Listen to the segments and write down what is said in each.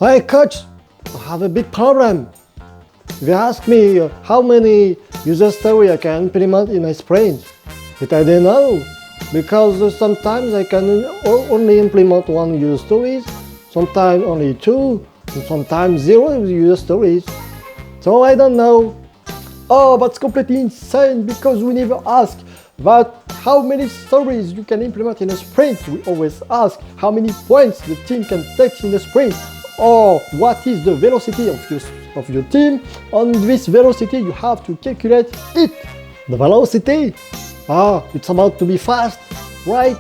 Hey coach, I have a big problem. They ask me how many user stories I can implement in a sprint. But I don't know, because sometimes I can only implement one user stories, sometimes only two, and sometimes zero user stories. So I don't know. Oh, that's completely insane because we never ask that how many stories you can implement in a sprint. We always ask how many points the team can take in a sprint, or what is the velocity of your team. On this velocity you have to calculate it. The velocity? It's about to be fast, right?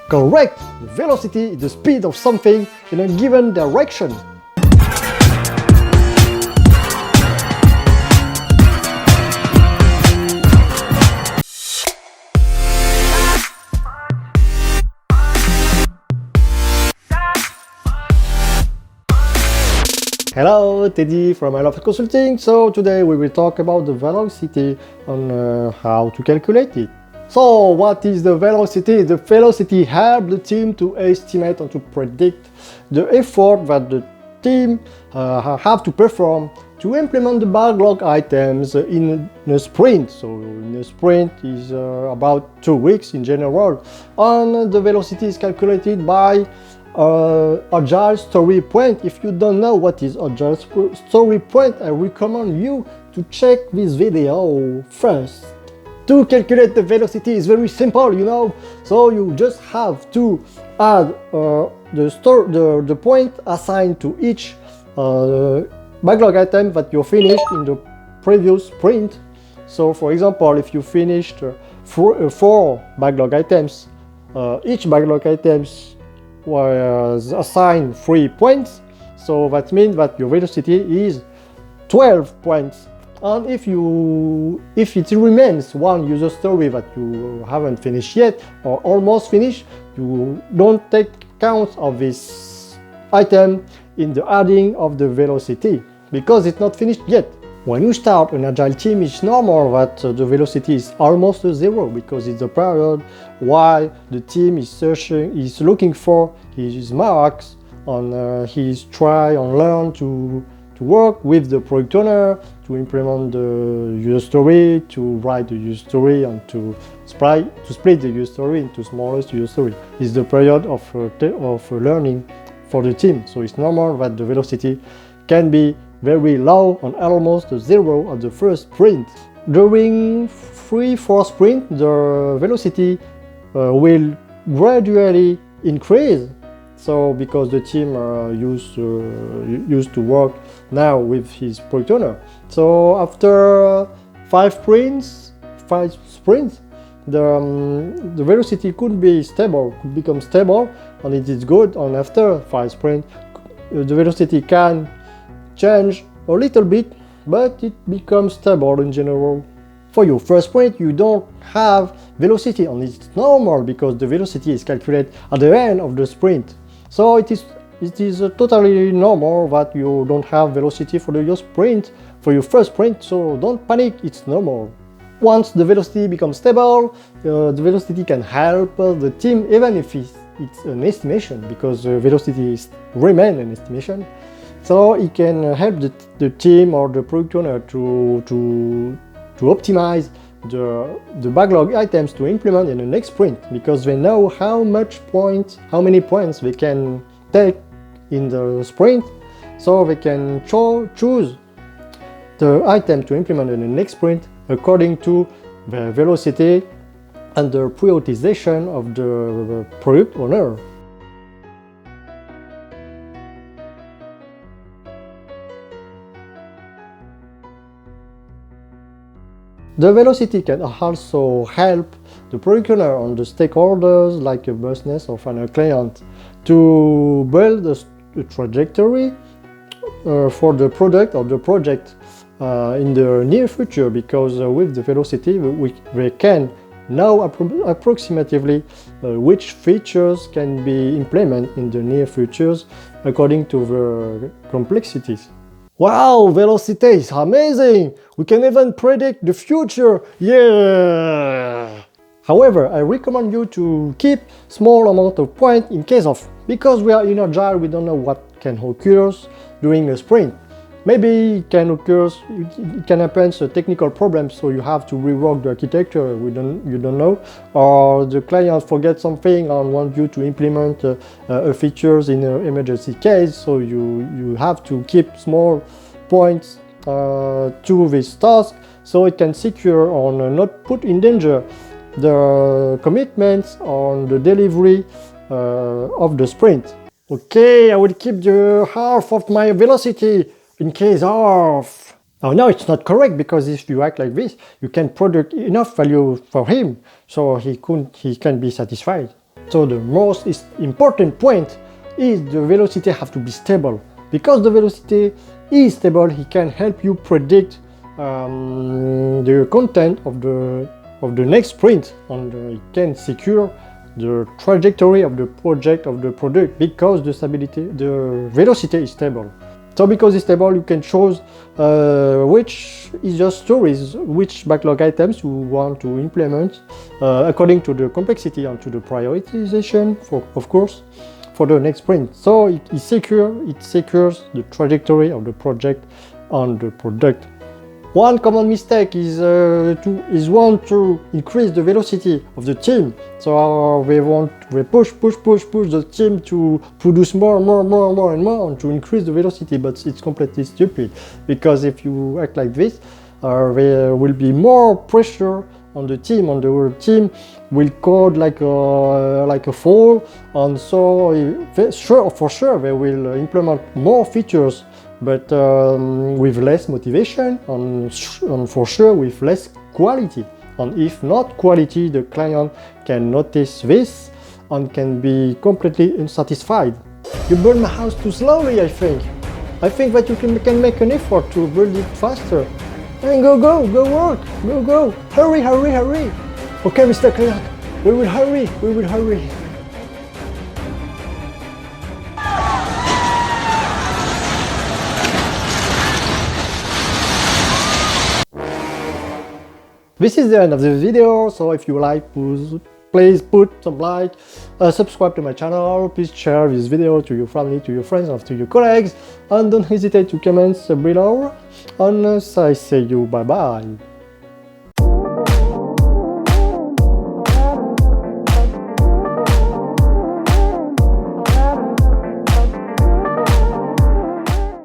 Correct! The velocity is the speed of something in a given direction. Hello, T.Dy from Agile Consulting. So today we will talk about the velocity and how to calculate it. So what is the velocity? The velocity helps the team to estimate and to predict the effort that the team have to perform to implement the backlog items in a sprint. So in a sprint is about 2 weeks in general, and the velocity is calculated by Agile Story Point. If you don't know what is Agile Story Point, I recommend you to check this video first. To calculate the velocity is very simple, you know. So you just have to add the point assigned to each backlog item that you finished in the previous sprint. So for example, if you finished 4 backlog items, each backlog items was assigned 3 points, so that means that your velocity is 12 points. And if it remains one user story that you haven't finished yet or almost finished, you don't take count of this item in the adding of the velocity because it's not finished yet. When you start an agile team, it's normal that the velocity is almost zero because it's the period while the team is looking for his marks, and he's try and learn to work with the product owner, to implement the user story, to write the user story, and to split the user story into smallest user story. It's the period of learning for the team, so it's normal that the velocity can be very low and almost zero at the first sprint. During 3-4 sprint, the velocity will gradually increase. So because the team used to work now with his product owner. So after 5 sprints, the velocity could become stable, and it is good. And after 5 sprints, the velocity can change a little bit, but it becomes stable in general. For your first sprint, you don't have velocity, and it's normal because the velocity is calculated at the end of the sprint. So it is totally normal that you don't have velocity for your first sprint, so don't panic, it's normal. Once the velocity becomes stable, the velocity can help the team, even if it's an estimation, because the velocity remains an estimation. So it can help the team or the product owner to optimize the backlog items to implement in the next sprint, because they know how many points they can take in the sprint, so they can choose the item to implement in the next sprint according to the velocity and the prioritization of the product owner. The velocity can also help the product owner and the stakeholders like a business or final client to build a trajectory for the product or the project in the near future, because with the velocity we can know approximately which features can be implemented in the near futures according to the complexities. Wow, velocity is amazing! We can even predict the future! Yeah! However, I recommend you to keep small amount of points in case of, because we are in Agile, we don't know what can occur during a sprint. Maybe it can happen a technical problem, so you have to rework the architecture, you don't know, or the client forgets something and wants you to implement features in an emergency case, so you have to keep small points to this task, so it can secure or not put in danger the commitments on the delivery of the sprint. Okay, I will keep the half of my velocity in case of... Oh, no, it's not correct, because if you act like this, you can produce enough value for him, so he can be satisfied. So the most important point is the velocity have to be stable. Because the velocity is stable, he can help you predict the content of the next sprint, and it can secure the trajectory of the project, of the product, because the velocity is stable. So because it's stable, you can choose which is your stories, which backlog items you want to implement according to the complexity and to the prioritization, of course, for the next sprint. So it secures the trajectory of the project and the product. One common mistake is want to increase the velocity of the team. So we push the team to produce more and more, and to increase the velocity, but it's completely stupid, because if you act like this, there will be more pressure on the team, and the team will code like a fool, and so for sure they will implement more features, but with less motivation, and for sure with less quality. And if not quality, the client can notice this and can be completely unsatisfied. You build my house too slowly, I think. I think that you can make an effort to build it faster. And go work, go. Hurry. Okay, Mr. Client, we will hurry. This is the end of the video, so if you like, please put some like, subscribe to my channel, please share this video to your family, to your friends, and to your colleagues, and don't hesitate to comment below, and I say you bye bye.